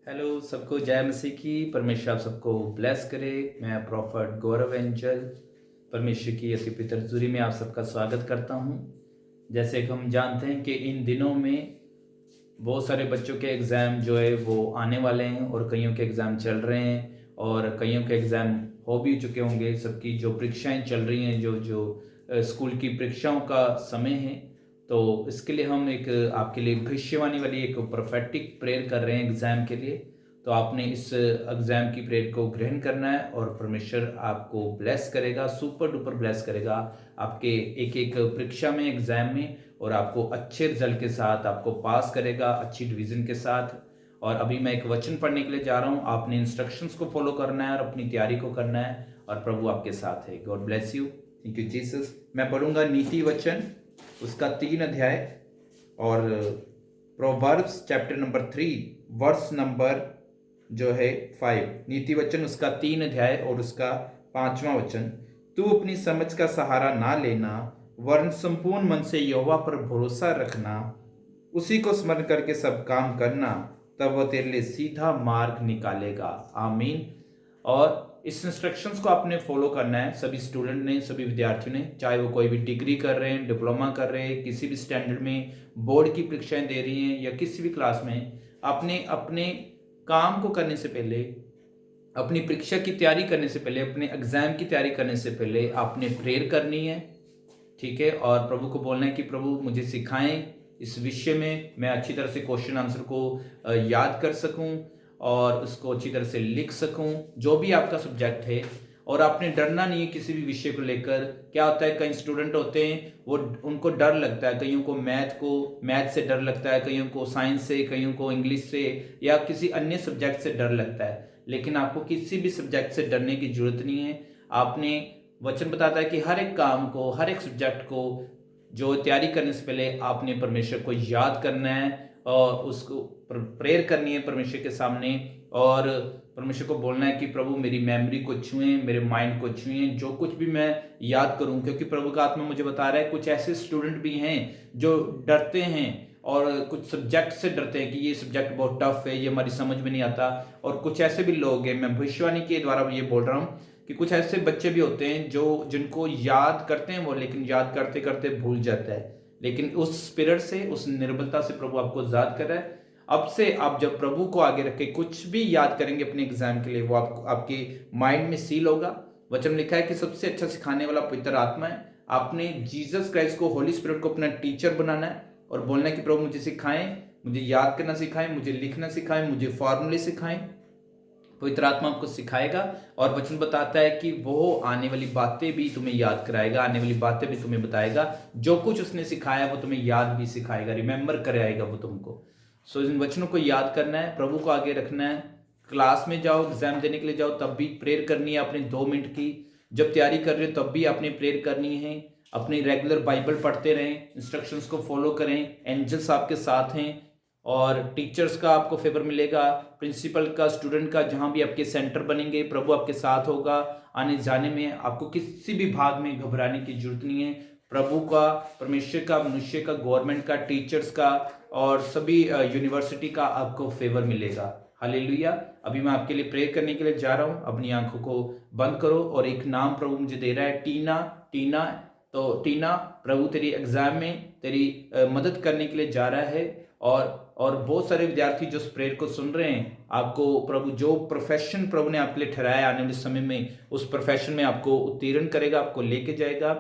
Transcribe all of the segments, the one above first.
Hello सबको जय मसीह की। परमेश्वर आप सबको ब्लेस करे। मैं प्रॉफट गौरव एंजल परमेश्वर की अति पवित्र हजूरी में आप सबका स्वागत करता हूं। जैसे कि हम जानते हैं कि इन दिनों में बहुत सारे बच्चों के एग्ज़ाम जो है वो आने वाले हैं और कईयों के एग्ज़ाम चल रहे हैं और कईयों के एग्ज़ाम हो भी चुके होंगे। सबकी जो परीक्षाएं चल रही हैं, जो जो स्कूल की परीक्षाओं का समय है, तो इसके लिए हम एक आपके लिए भविष्यवाणी वाली एक प्रोफेटिक प्रेयर कर रहे हैं एग्ज़ाम के लिए। तो आपने इस एग्ज़ाम की प्रेयर को ग्रहण करना है और परमेश्वर आपको ब्लेस करेगा, सुपर डुपर ब्लेस करेगा आपके एक एक परीक्षा में, एग्ज़ाम में, और आपको अच्छे रिजल्ट के साथ आपको पास करेगा, अच्छी डिवीज़न के साथ। और अभी मैं एक वचन पढ़ने के लिए जा रहा हूँ। आपने इंस्ट्रक्शंस को फॉलो करना है और अपनी तैयारी को करना है और प्रभु आपके साथ है। God bless you. Thank you Jesus. मैं पढ़ूंगा नीति वचन, उसका 3 अध्याय, और proverbs chapter number 3 verse number जो है 5। नीति वचन उसका 3 अध्याय और उसका 5वां वचन। तू अपनी समझ का सहारा ना लेना, वरन संपूर्ण मन से यहोवा पर भरोसा रखना, उसी को स्मरण करके सब काम करना, तब वह तेरे लिए सीधा मार्ग निकालेगा। आमीन। और इस इंस्ट्रक्शंस को आपने फॉलो करना है, सभी स्टूडेंट ने, सभी विद्यार्थियों ने, चाहे वो कोई भी डिग्री कर रहे हैं, डिप्लोमा कर रहे हैं, किसी भी स्टैंडर्ड में बोर्ड की परीक्षाएं दे रही हैं या किसी भी क्लास में, आपने अपने काम को करने से पहले, अपनी परीक्षा की तैयारी करने से पहले, अपने एग्जाम की तैयारी करने से पहले आपने प्रेयर करनी है। ठीक है। और प्रभु को बोलना है कि प्रभु मुझे सिखाएं इस विषय में, मैं अच्छी तरह से क्वेश्चन आंसर को याद कर सकूं और उसको अच्छी तरह से लिख सकूं, जो भी आपका सब्जेक्ट है। और आपने डरना नहीं है किसी भी विषय को लेकर। क्या होता है, कई स्टूडेंट होते हैं वो उनको डर लगता है, कईयों को मैथ से डर लगता है, कईयों को साइंस से, कईयों को इंग्लिश से या किसी अन्य सब्जेक्ट से डर लगता है। लेकिन आपको किसी भी सब्जेक्ट से डरने की जरूरत नहीं है। आपने वचन बताता है कि हर एक काम को, हर एक सब्जेक्ट को जो तैयारी करने से पहले आपने परमेश्वर को याद करना है और उसको प्रेयर करनी है परमेश्वर के सामने, और परमेश्वर को बोलना है कि प्रभु मेरी मेमोरी को छुएं, मेरे माइंड को छुएं, जो कुछ भी मैं याद करूं। क्योंकि प्रभु का आत्मा मुझे बता रहा है कुछ ऐसे स्टूडेंट भी हैं जो डरते हैं और कुछ सब्जेक्ट से डरते हैं कि ये सब्जेक्ट बहुत टफ है, ये हमारी समझ में नहीं आता। और कुछ ऐसे भी लोग हैं, मैं भविष्यवाणी के द्वारा ये बोल रहा हूँ कि कुछ ऐसे बच्चे भी होते हैं जो जिनको याद करते हैं वो, लेकिन याद करते करते भूल जाता है। लेकिन उस स्पिरिट से, उस निर्बलता से प्रभु आपको याद कर रहा है। अब से आप जब प्रभु को आगे रख के कुछ भी याद करेंगे अपने एग्जाम के लिए, वो आपके माइंड में सील होगा। वचन में लिखा है कि सबसे अच्छा सिखाने वाला पवित्र आत्मा है। आपने जीसस क्राइस्ट को, होली स्पिरिट को अपना टीचर बनाना है और बोलना है कि प्रभु मुझे सिखाएं, मुझे याद करना सिखाएं, मुझे लिखना सिखाएं, मुझे फॉर्मूले सिखाएं। पवित्र आत्मा आपको सिखाएगा और वचन बताता है कि वो आने वाली बातें भी तुम्हें याद कराएगा, आने वाली बातें भी तुम्हें बताएगा। जो कुछ उसने सिखाया वो तुम्हें याद भी सिखाएगा, रिमेंबर कराएगा वो तुमको। सो इन वचनों को याद करना है, प्रभु को आगे रखना है। क्लास में जाओ, एग्जाम देने के लिए जाओ, तब भी प्रेयर करनी है अपने 2 मिनट की। जब तैयारी कर रहे हो तब भी आपने प्रेयर करनी है। अपनी रेगुलर बाइबल पढ़ते रहें, इंस्ट्रक्शंस को फॉलो करें, एंजल्स आपके साथ हैं और टीचर्स का आपको फेवर मिलेगा, प्रिंसिपल का, स्टूडेंट का, जहां भी आपके सेंटर बनेंगे प्रभु आपके साथ होगा। आने जाने में आपको किसी भी भाग में घबराने की जरूरत नहीं है। प्रभु का, परमेश्वर का, मनुष्य का, गवर्नमेंट का, टीचर्स का और सभी यूनिवर्सिटी का आपको फेवर मिलेगा। हालेलुया। अभी मैं आपके लिए प्रे करने के लिए जा रहा हूं। अपनी आंखों को बंद करो और एक नाम प्रभु मुझे दे रहा है, टीना। टीना, तो टीना, प्रभु तेरी एग्जाम में तेरी मदद करने के लिए जा रहा है। और बहुत सारे विद्यार्थी जो इस प्रेयर को सुन रहे हैं, आपको प्रभु जो प्रोफेशन प्रभु ने आपके लिए ठहराया आने वाले समय में, उस प्रोफेशन में आपको उत्तीर्ण करेगा, आपको लेके जाएगा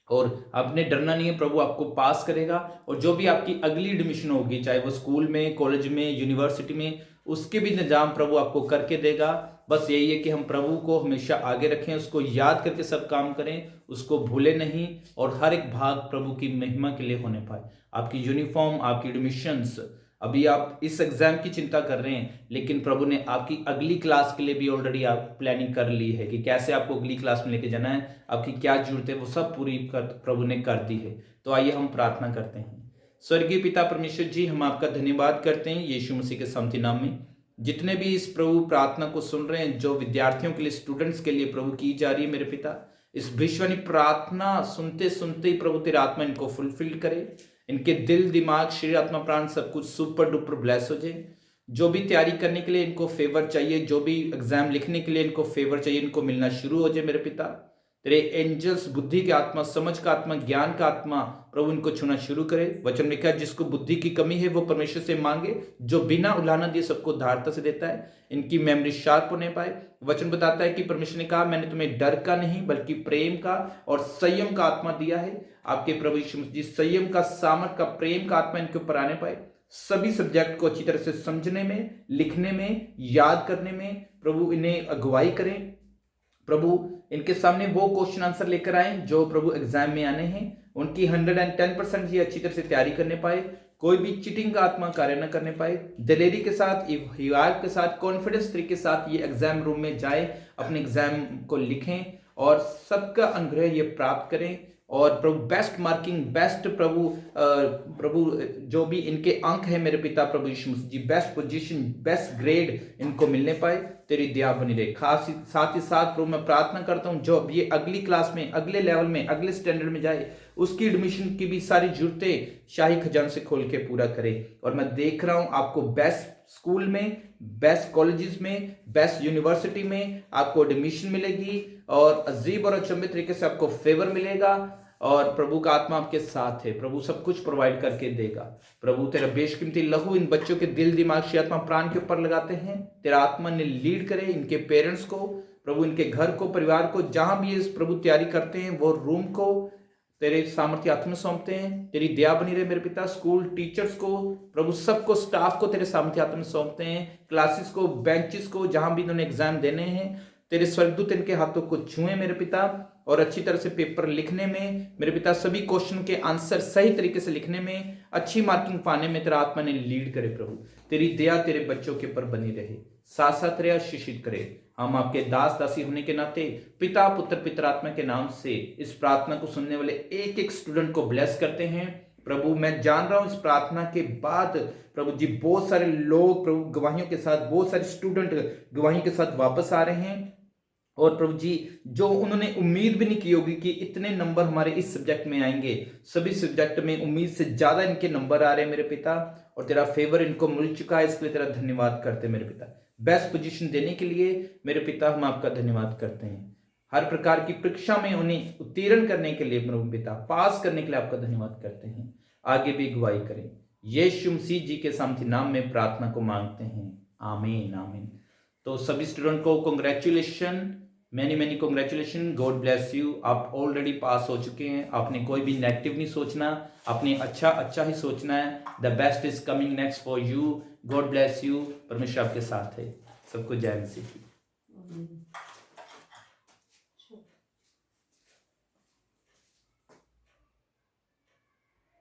और आपने डरना नहीं है। प्रभु आपको पास करेगा और जो भी आपकी अगली एडमिशन होगी, चाहे वो स्कूल में, कॉलेज में, यूनिवर्सिटी में, उसके भी निजाम प्रभु आपको करके देगा। बस यही है कि हम प्रभु को हमेशा आगे रखें, उसको याद करके सब काम करें, उसको भूले नहीं और हर एक भाग प्रभु की महिमा के लिए होने पाए। आपकी यूनिफॉर्म, आपकी एडमिशंस, अभी आप इस एग्जाम की चिंता कर रहे हैं, लेकिन प्रभु ने आपकी अगली क्लास के लिए भी ऑलरेडी आप प्लानिंग कर ली है कि कैसे आपको अगली क्लास में लेके जाना है, आपकी क्या जरूरत है, वो सब पूरी प्रभु ने कर दी है। तो आइए हम प्रार्थना करते हैं। स्वर्गीय पिता परमेश्वर जी, हम आपका धन्यवाद करते हैं यीशु मसीह के समर्थी नाम में। जितने भी इस प्रभु प्रार्थना को सुन रहे हैं, जो विद्यार्थियों के लिए, स्टूडेंट्स के लिए प्रभु की जा रही है, मेरे पिता, इस भविष्यवाणी प्रार्थना सुनते सुनते ही प्रभु तेरी आत्मा इनको फुलफिल करे, इनके दिल, दिमाग, शरीर, आत्मा, प्राण सब कुछ सुपर डुपर ब्लेस हो जाए। जो भी तैयारी करने के लिए इनको फेवर चाहिए, जो भी एग्जाम लिखने के लिए इनको फेवर चाहिए, इनको मिलना शुरू हो जाए मेरे पिता। तेरे एंजल्स बुद्धि की आत्मा, समझ का आत्मा, ज्ञान का आत्मा प्रभु इनको छूना शुरू करे। वचन में लिखा है जिसको बुद्धि की कमी है वो परमेश्वर से मांगे, जो बिना उलाहना दिए सबको उदारता से देता है। इनकी मेमोरी शार्प होने पाए। वचन बताता है कि परमेश्वर ने कहा मैंने तुम्हें डर का नहीं बल्कि प्रेम का और संयम का आत्मा दिया है। आपके प्रभु यीशु मसीह संयम का, सामर्थ का, प्रेम का आत्मा इनके ऊपर आने पाए। सभी सब्जेक्ट को अच्छी तरह से समझने में, लिखने में, याद करने में प्रभु इन्हें अगुवाई करें। प्रभु इनके सामने वो क्वेश्चन आंसर लेकर आए जो प्रभु एग्जाम में आने हैं। उनकी 110% ये अच्छी तरह से तैयारी करने पाए। कोई भी चीटिंग का आत्मा कार्य न करने पाए। दिलेरी के साथ, हिवायत के साथ, कॉन्फिडेंस तरीके के साथ ये एग्जाम रूम में जाए, अपने एग्जाम को लिखें और सबका अनुग्रह ये प्राप्त करें। और प्रभु बेस्ट मार्किंग, बेस्ट प्रभु जो भी इनके अंक है मेरे पिता प्रभु यीशु मसीह जी, बेस्ट पोजीशन, बेस्ट ग्रेड इनको मिलने पाए। तेरी दया बनी रहे। खास साथ ही साथ प्रभु मैं प्रार्थना करता हूँ जो अब ये अगली क्लास में, अगले लेवल में, अगले स्टैंडर्ड में जाए, उसकी एडमिशन की भी सारी जरूरतें शाही खजान से खोल के पूरा करे। और मैं देख रहा हूँ आपको बेस्ट स्कूल में, बेस्ट कॉलेजेस में, बेस्ट यूनिवर्सिटी में आपको एडमिशन मिलेगी और अजीब और अचंभित तरीके से आपको फेवर मिलेगा। और प्रभु का आत्मा आपके साथ है। प्रभु सब कुछ प्रोवाइड करके देगा। प्रभु तेरा बेशकीमती लहू इन बच्चों के दिल, दिमाग, से आत्मा, प्राण के ऊपर लगाते हैं। तेरा आत्मा ने लीड करे इनके पेरेंट्स को, प्रभु इनके घर को, परिवार को, जहां भी ये प्रभु तैयारी करते हैं वो रूम को तेरे सामर्थ्य हाथ में सौंपते हैं। तेरी दया बनी रहे मेरे पिता। स्कूल टीचर्स को प्रभु, सबको, स्टाफ को तेरे सामर्थ्य हाथ में सौंपते हैं। क्लासेस को, बेंचेस को, जहां भी इन्होंने एग्जाम देने हैं, तेरे स्वर्गदूत इनके हाथों को छुए मेरे पिता। और अच्छी तरह से पेपर लिखने में मेरे पिता, सभी क्वेश्चन के आंसर सही तरीके से लिखने में, अच्छी मार्किंग पाने में तेरा आत्मा ने लीड करे। प्रभु तेरी दया तेरे बच्चों के ऊपर बनी रहे, साथ साथ रहे, आशीषित करे। हम आपके दास दासी होने के नाते पिता, पुत्र, पितर आत्मा के नाम से इस प्रार्थना को सुनने वाले एक एक स्टूडेंट को ब्लेस करते हैं। प्रभु मैं जान रहा हूं इस प्रार्थना के बाद प्रभु जी बहुत सारे लोग प्रभु गवाहियों के साथ, बहुत सारे स्टूडेंट गवाहियों के साथ वापस आ रहे हैं। और प्रभु जी जो उन्होंने उम्मीद भी नहीं की होगी कि इतने नंबर हमारे इस सब्जेक्ट में आएंगे, सभी सब्जेक्ट में उम्मीद से ज्यादा इनके नंबर आ रहे हैं मेरे पिता। और तेरा फेवर इनको मिल चुका है, इसके लिए तेरा धन्यवाद करते हैं मेरे पिता। बेस्ट पोजीशन देने के लिए मेरे पिता हम आपका धन्यवाद करते हैं। हर प्रकार की परीक्षा में उन्हें उत्तीर्ण करने के लिए मेरे पिता, पास करने के लिए आपका धन्यवाद करते हैं। आगे भी अगुवाई करें, यीशु मसीह जी के सामर्थ्य नाम में प्रार्थना को मांगते हैं, आमीन आमीन। तो सभी स्टूडेंट को congratulation, many congratulation, God bless you. आप ऑलरेडी पास हो चुके हैं। आपने कोई भी नेगेटिव नहीं सोचना, आपने अच्छा ही सोचना है। The best is coming next for you. God bless you. परमेश्वर आपके साथ है। सबको जय मसीह की।